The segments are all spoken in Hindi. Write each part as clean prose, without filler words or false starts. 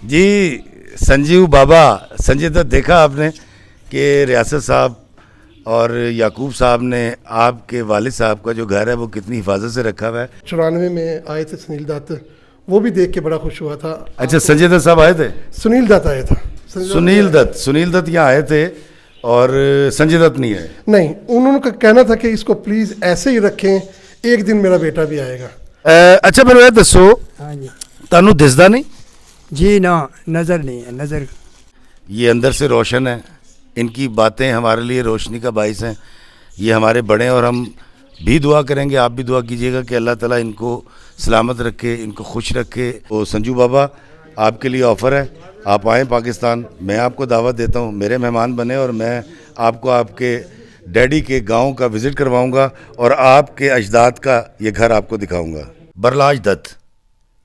जी संजीव बाबा, संजय दत्त देखा आपने कि रियासत साहब और याकूब साहब ने आपके वालिद साहब का जो घर है वो कितनी हिफाजत से रखा हुआ है। 94 में आए थे सुनील दत्त, वो भी देख के बड़ा खुश हुआ था। अच्छा, संजय दत्त साहब आए थे? सुनील दत्त आया था। सुनील दत्त यहाँ आए थे और संजय दत्त नहीं आए। नहीं, उन्होंने का कहना था कि इसको प्लीज़ ऐसे ही रखें, एक दिन मेरा बेटा भी आएगा। अच्छा मैंने ये दसो, हाँ जी तानू दिसदा नहीं? जी ना, नज़र नहीं है, नज़र ये अंदर से रोशन है, इनकी बातें हमारे लिए रोशनी का बाइस हैं। ये हमारे बड़े हैं और हम भी दुआ करेंगे, आप भी दुआ कीजिएगा कि अल्लाह ताला इनको सलामत रखे, इनको खुश रखे। तो संजू बाबा, आपके लिए ऑफ़र है, आप आएँ पाकिस्तान, मैं आपको दावत देता हूँ, मेरे मेहमान बने और मैं आपको आपके डैडी के गांव का विज़िट करवाऊंगा और आपके अजदाद का ये घर आपको दिखाऊंगा। बरलाज दत्त,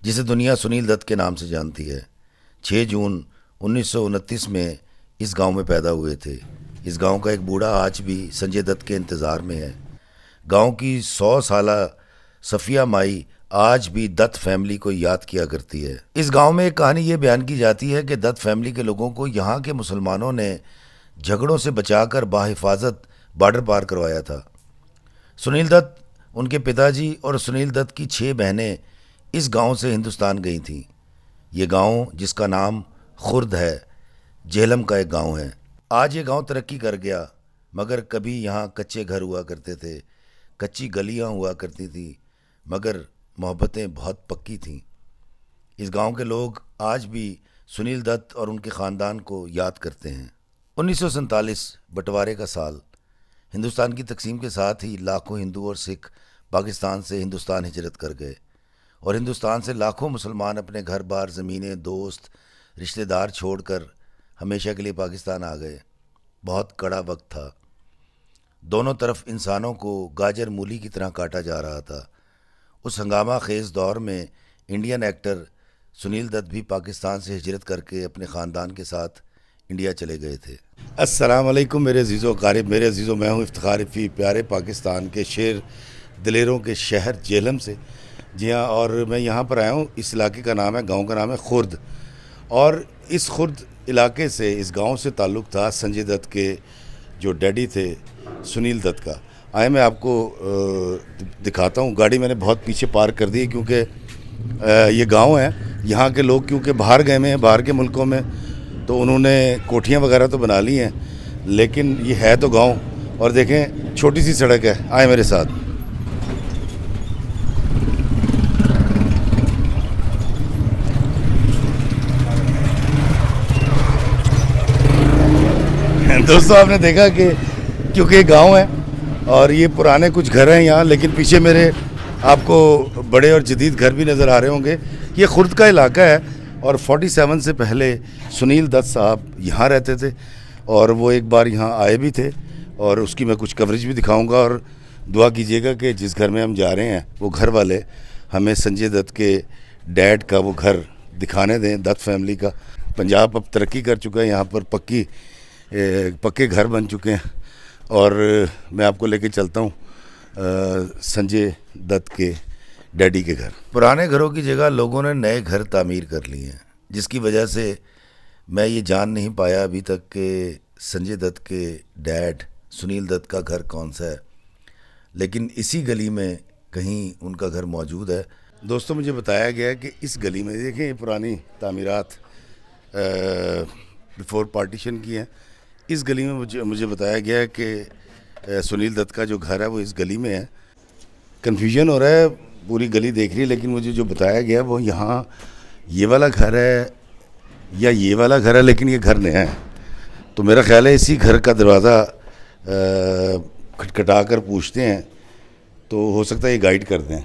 जिसे दुनिया सुनील दत्त के नाम से जानती है, 6 जून 1929 में इस गांव में पैदा हुए थे। इस गांव का एक बूढ़ा आज भी संजय दत्त के इंतज़ार में है। गांव की 100 साला सफ़िया माई आज भी दत्त फैमिली को याद किया करती है। इस गांव में एक कहानी ये बयान की जाती है कि दत्त फैमिली के लोगों को यहाँ के मुसलमानों ने झगड़ों से बचाकर बाहिफाजत बॉर्डर पार करवाया था। सुनील दत्त, उनके पिताजी और सुनील दत्त की 6 बहनें इस गांव से हिंदुस्तान गई थीं। ये गांव, जिसका नाम खुर्द है, जेहलम का एक गांव है। आज ये गांव तरक्की कर गया, मगर कभी यहाँ कच्चे घर हुआ करते थे, कच्ची गलियाँ हुआ करती थी, मगर मोहब्बतें बहुत पक्की थीं। इस गांव के लोग आज भी सुनील दत्त और उनके ख़ानदान को याद करते हैं। 1947 बंटवारे का साल। हिंदुस्तान की तकसीम के साथ ही लाखों हिंदू और सिख पाकिस्तान से हिंदुस्तान हिजरत कर गए और हिंदुस्तान से लाखों मुसलमान अपने घर बार, ज़मीनें, दोस्त, रिश्तेदार छोड़कर हमेशा के लिए पाकिस्तान आ गए। बहुत कड़ा वक्त था। दोनों तरफ इंसानों को गाजर मूली की तरह काटा जा रहा था। उस हंगामा खेज़ दौर में इंडियन एक्टर सुनील दत्त भी पाकिस्तान से हिजरत करके अपने ख़ानदान के साथ इंडिया चले गए थे। अस्सलाम वालेकुम मेरे अज़ीज़ो क़ारिब, मेरे अज़ीज़ो, मैं हूँ इफ्तिखार रफ़ी, प्यारे पाकिस्तान के शेर दिलेरों के शहर जेहलम से। जी हाँ, और मैं यहाँ पर आया हूँ। इस इलाके का नाम है, गांव का नाम है खुर्द, और इस खुर्द इलाके से, इस गांव से ताल्लुक़ था संजय दत्त के जो डैडी थे सुनील दत्त का। आए मैं आपको दिखाता हूँ। गाड़ी मैंने बहुत पीछे पार्क कर दी क्योंकि ये गांव है। यहाँ के लोग क्योंकि बाहर गए हुए हैं, बाहर के मुल्कों में, तो उन्होंने कोठियाँ वगैरह तो बना ली हैं, लेकिन ये है तो गाँव। और देखें, छोटी सी सड़क है। आए मेरे साथ। दोस्तों, आपने देखा कि क्योंकि ये गांव है और ये पुराने कुछ घर हैं यहाँ, लेकिन पीछे मेरे आपको बड़े और जदीद घर भी नज़र आ रहे होंगे। ये खुर्द का इलाका है और 47 से पहले सुनील दत्त साहब यहाँ रहते थे और वो एक बार यहाँ आए भी थे और उसकी मैं कुछ कवरेज भी दिखाऊंगा। और दुआ कीजिएगा कि जिस घर में हम जा रहे हैं वो घर वाले हमें संजय दत्त के डैड का वो घर दिखाने दें, दत्त फैमिली का। पंजाब अब तरक्की कर चुका है, यहाँ पर पक्के घर बन चुके हैं और मैं आपको लेके चलता हूँ संजय दत्त के डैडी के घर। पुराने घरों की जगह लोगों ने नए घर तामीर कर लिए हैं, जिसकी वजह से मैं ये जान नहीं पाया अभी तक कि संजय दत्त के डैड सुनील दत्त का घर कौन सा है, लेकिन इसी गली में कहीं उनका घर मौजूद है। दोस्तों, मुझे बताया गया है कि इस गली में, देखें, ये पुरानी तामीरात बिफोर पार्टीशन की हैं। इस गली में मुझे बताया गया है कि सुनील दत्त का जो घर है वो इस गली में है। कन्फ्यूजन हो रहा है, पूरी गली देख रही है, लेकिन मुझे जो बताया गया है वो यहाँ ये वाला घर है या ये वाला घर है, लेकिन ये घर नया है। तो मेरा ख्याल है इसी घर का दरवाज़ा खटखटा कर पूछते हैं, तो हो सकता है ये गाइड कर दें।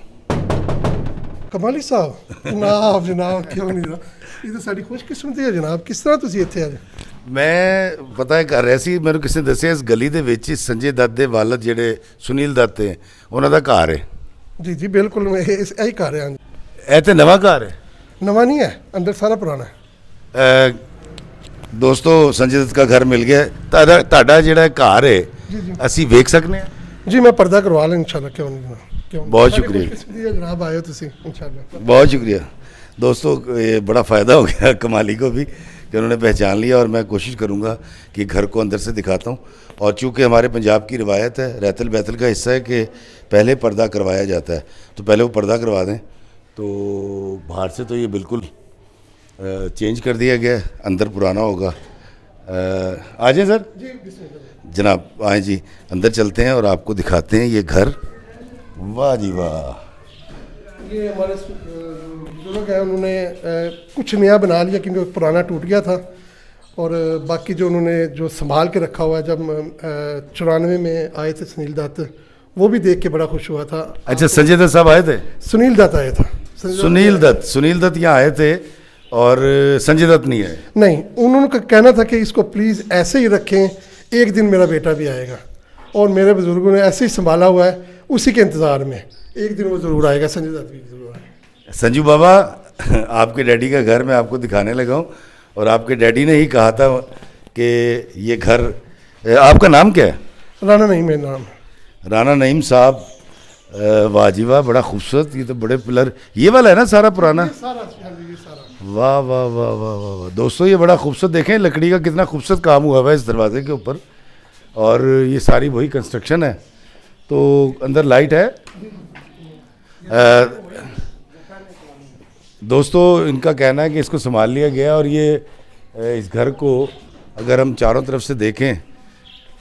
कमाली साहब, जनाब क्यों नहीं रहा, ये तो साड़ी खुशकिस्मती है जनाब। किस तरह तुसी इत्थे आ? मैं पता है कर रहा सी, मैंने किसी ने दसिया इस गली दे विच संजय दत्त दे वालद जिहड़े सुनील दत्त है, उन्हां दा घर है। जी जी बिल्कुल, मैं यही घर है। ਇਹ ਤੇ नवा घर है? नवा नहीं है, अंदर सारा पुराना है। दोस्तों, संजय दत्त का घर मिल गया। ਤੁਹਾਡਾ ਜਿਹੜਾ ਘਰ ਹੈ ਅਸੀਂ ਵੇਖ ਸਕਨੇ ਆ? जी मैं पर्दा करवा लें इंशाल्लाह, क्यों नहीं जनाब, क्यों। बहुत शुक्रिया जनाब, आए हो तुसी इंशाल्लाह। बहुत शुक्रिया। दोस्तों ये बड़ा फ़ायदा हो गया कमाली को भी कि उन्होंने पहचान लिया, और मैं कोशिश करूँगा कि घर को अंदर से दिखाता हूँ। और चूँकि हमारे पंजाब की रिवायत है, रैतल बैतल का हिस्सा है कि पहले पर्दा करवाया जाता है, तो पहले वो पर्दा करवा दें। तो बाहर से तो ये बिल्कुल चेंज कर दिया गया है, अंदर पुराना होगा। आ जाए सर जनाब, आए जी, अंदर चलते हैं और आपको दिखाते हैं ये घर। वाह जी वाह। ये हमारे बुजुर्ग हैं, उन्होंने कुछ नया बना लिया क्योंकि पुराना टूट गया था, और बाकी जो उन्होंने जो संभाल के रखा हुआ है, जब 94 में आए थे सुनील दत्त, वो भी देख के बड़ा खुश हुआ था। अच्छा, संजय दत्त साहब आए थे? सुनील दत्त आया था। सुनील दत्त यहाँ आए थे और संजय दत्त नहीं आए? नहीं, उन्होंने कहना था कि इसको प्लीज़ ऐसे ही रखें, एक दिन मेरा बेटा भी आएगा, और मेरे बुजुर्गों ने ऐसे ही संभाला हुआ है, उसी के इंतज़ार में एक दिन वो ज़रूर आएगा, संजय दत्त भी ज़रूर आएगा। संजू बाबा, आपके डैडी का घर मैं आपको दिखाने लगा हूँ, और आपके डैडी ने ही कहा था कि ये घर, आपका नाम क्या है? राणा नईम है नाम। राणा नईम साहब, वाह जी वाह, बड़ा खूबसूरत। ये तो बड़े पिलर, ये वाला है ना सारा पुराना? सारा। वाह वाह वाह वाह वाह वाह। दोस्तों ये बड़ा खूबसूरत, देखें लकड़ी का कितना खूबसूरत काम हुआ हुआ है इस दरवाजे के ऊपर, और ये सारी वही कंस्ट्रक्शन है। तो अंदर लाइट है। दोस्तों इनका कहना है कि इसको संभाल लिया गया, और ये इस घर को अगर हम चारों तरफ से देखें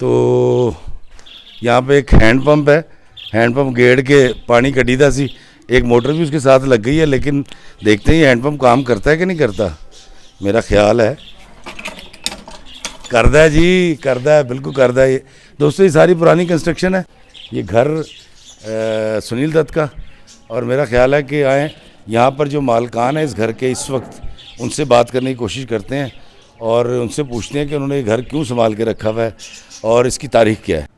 तो यहाँ पे एक हैंडपम्प है, हैंडपम्प गेड़ के पानी कढ़ीदा सी, एक मोटर भी उसके साथ लग गई है, लेकिन देखते हैं ये हैंडपम्प काम करता है कि नहीं करता। मेरा ख्याल है करदा है जी, करदा है, बिल्कुल करदा है। ये दोस्तों ये सारी पुरानी कंस्ट्रक्शन है, ये घर सुनील दत्त का, और मेरा ख्याल है कि आए यहाँ पर जो मालकान है इस घर के इस वक्त, उनसे बात करने की कोशिश करते हैं और उनसे पूछते हैं कि उन्होंने ये घर क्यों संभाल के रखा हुआ है और इसकी तारीख क्या है।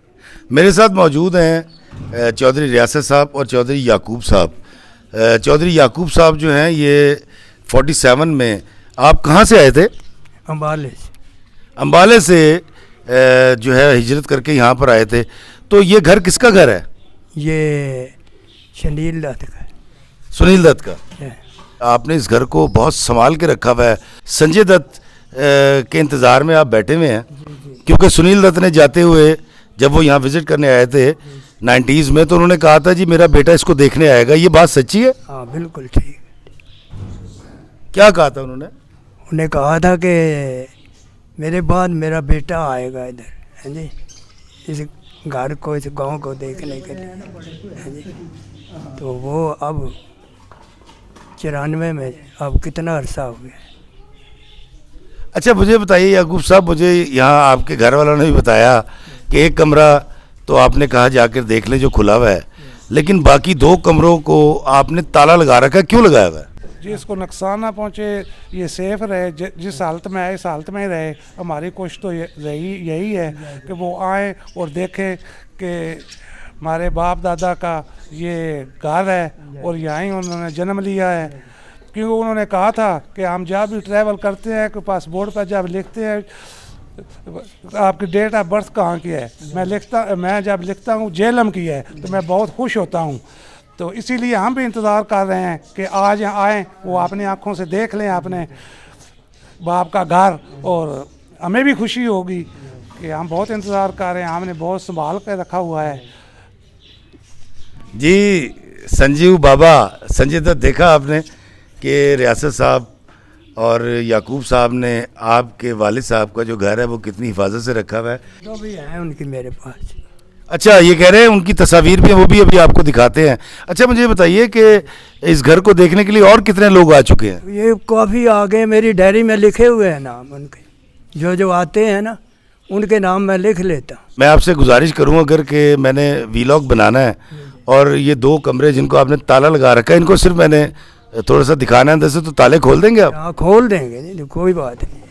मेरे साथ मौजूद हैं चौधरी रियासत साहब और चौधरी याकूब साहब। चौधरी याकूब साहब जो हैं ये 47 में, आप कहाँ से आए थे? अम्बाले से। अम्बाले से जो है हिजरत करके यहाँ पर आए थे। तो ये घर किसका घर है? ये सुनील दत्त का। सुनील दत्त का। है। आपने इस घर को बहुत संभाल के रखा हुआ है। संजय दत्त के इंतज़ार में आप बैठे हुए हैं, क्योंकि सुनील दत्त ने जाते हुए जब वो यहाँ विज़िट करने आए थे 90s में, तो उन्होंने कहा था जी मेरा बेटा इसको देखने आएगा। ये बात सच्ची है? हाँ बिल्कुल ठीक। क्या कहा था उन्होंने? उन्हें कहा था कि मेरे बाद मेरा बेटा आएगा इधर, है जी, इस घर को, इस गांव को देखने के लिए, है जी। तो वो अब 94 में, अब कितना अरसा हो गया। अच्छा मुझे बताइए याकूब साहब, मुझे यहाँ आपके घर वालों ने भी बताया कि एक कमरा तो आपने कहा जाकर देख ले जो खुला हुआ है, लेकिन बाकी 2 कमरों को आपने ताला लगा रखा है, क्यों लगाया हुआ है? जी इसको नुकसान ना पहुँचे, ये सेफ रहे, जिस हालत में आए इस हालत में ही रहे। हमारी कोशिश तो यही है कि वो आए और देखें कि हमारे बाप दादा का ये घर है और यहाँ ही उन्होंने जन्म लिया है। क्योंकि उन्होंने कहा था कि हम जब भी ट्रैवल करते हैं कि पासपोर्ट पर जब लिखते हैं आपकी डेट ऑफ बर्थ कहाँ की है, मैं जब लिखता हूँ जेलम की है, तो मैं बहुत खुश होता हूँ। तो इसीलिए हम भी इंतज़ार कर रहे हैं कि आज आएँ, वो अपनी आँखों से देख लें अपने बाप का घर, और हमें भी खुशी होगी कि हम बहुत इंतज़ार कर रहे हैं, हमने बहुत संभाल कर रखा हुआ है। जी संजीव बाबा, संजय दत्त, देखा आपने कि रियासत साहब और याकूब साहब ने आपके वालिद साहब का जो घर है वो कितनी हिफाजत से रखा हुआ है। तो भी हैं उनकी मेरे पास। अच्छा ये कह रहे हैं उनकी तस्वीर भी है, वो भी अभी आपको दिखाते हैं। अच्छा मुझे बताइए कि इस घर को देखने के लिए और कितने लोग आ चुके हैं? ये काफ़ी आगे मेरी डायरी में लिखे हुए हैं नाम उनके, जो आते हैं ना उनके नाम मैं लिख लेता हूँ। मैं आपसे गुजारिश करूँ अगर कि मैंने वीलॉग बनाना है और ये 2 कमरे जिनको आपने ताला लगा रखा है, इनको सिर्फ मैंने थोड़ा सा दिखाना है अंदर से, तो ताले खोल देंगे आप? हाँ खोल देंगे, नहीं कोई बात नहीं।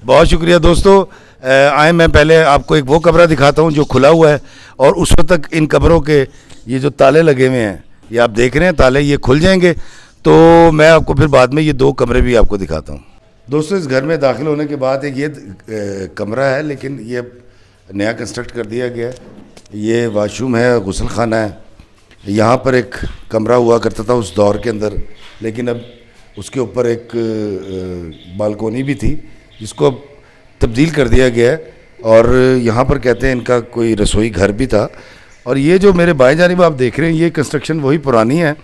बहुत शुक्रिया दोस्तों। आए मैं पहले आपको एक वो कमरा दिखाता हूँ जो खुला हुआ है, और उस वक्त तक इन कमरों के ये जो ताले लगे हुए हैं, ये आप देख रहे हैं ताले, ये खुल जाएंगे तो मैं आपको फिर बाद में ये 2 कमरे भी आपको दिखाता हूँ। दोस्तों इस घर में दाखिल होने के बाद एक ये कमरा है, लेकिन ये नया कंस्ट्रक्ट कर दिया गया है। ये वाशरूम है, गुसल खाना है। यहाँ पर एक कमरा हुआ करता था उस दौर के अंदर, लेकिन अब उसके ऊपर एक बालकोनी भी थी जिसको अब तब्दील कर दिया गया है, और यहाँ पर कहते हैं इनका कोई रसोई घर भी था। और ये जो मेरे बाएं जानिब आप देख रहे हैं, ये कंस्ट्रक्शन वही पुरानी है,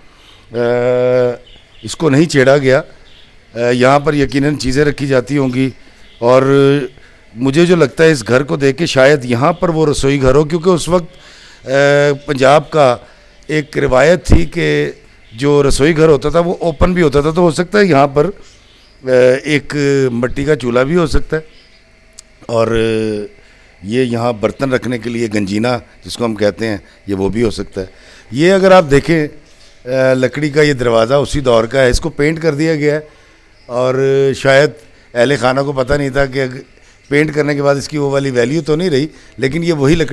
इसको नहीं छेड़ा गया। यहाँ पर यकीनन चीज़ें रखी जाती होंगी, और मुझे जो लगता है इस घर को देख के शायद यहाँ पर वो रसोई घर हो, क्योंकि उस वक्त पंजाब का एक रिवायत थी कि जो रसोई घर होता था वो ओपन भी होता था, तो हो सकता है यहाँ पर एक मिट्टी का चूल्हा भी हो सकता है, और ये यहाँ बर्तन रखने के लिए गंजीना जिसको हम कहते हैं, ये वो भी हो सकता है। ये अगर आप देखें लकड़ी का ये दरवाज़ा उसी दौर का है, इसको पेंट कर दिया गया है, और शायद अहले खाना को पता नहीं था कि पेंट करने के बाद इसकी वो वाली वैल्यू तो नहीं रही, लेकिन ये वही लकड़ी